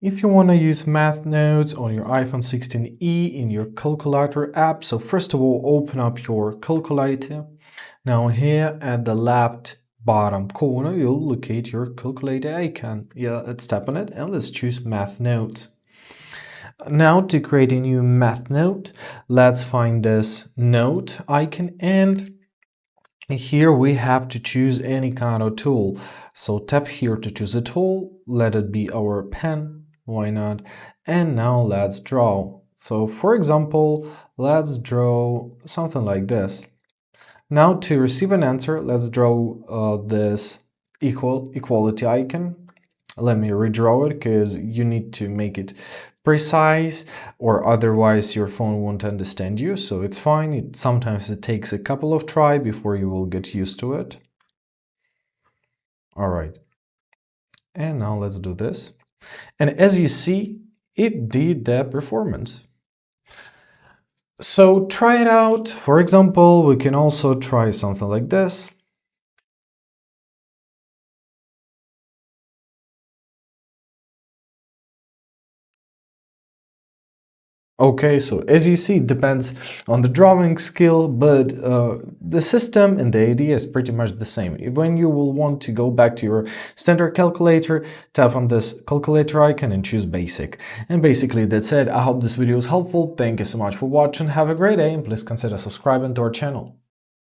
If you want to use math notes on your iPhone 16e in your calculator app, so first of all, open up your calculator. Now here at the left bottom corner, you'll locate your calculator icon. Yeah, let's tap on it and let's choose math notes. Now to create a new math note, let's find this note icon, and here we have to choose any kind of tool. So tap here to choose a tool, let it be our pen, why not? And now let's draw. So for example, let's draw something like this. Now to receive an answer, let's draw this equality icon. Let me redraw it because you need to make it precise or otherwise your phone won't understand you. So it's fine. Sometimes it takes a couple of tries before you will get used to it. All right. And now let's do this. And as you see, it did that performance. So try it out. For example, we can also try something like this. Okay, so as you see, it depends on the drawing skill, but the system and the idea is pretty much the same. When you will want to go back to your standard calculator, tap on this calculator icon and choose basic. And basically that's it. I hope this video was helpful. Thank you so much for watching. Have a great day and please consider subscribing to our channel.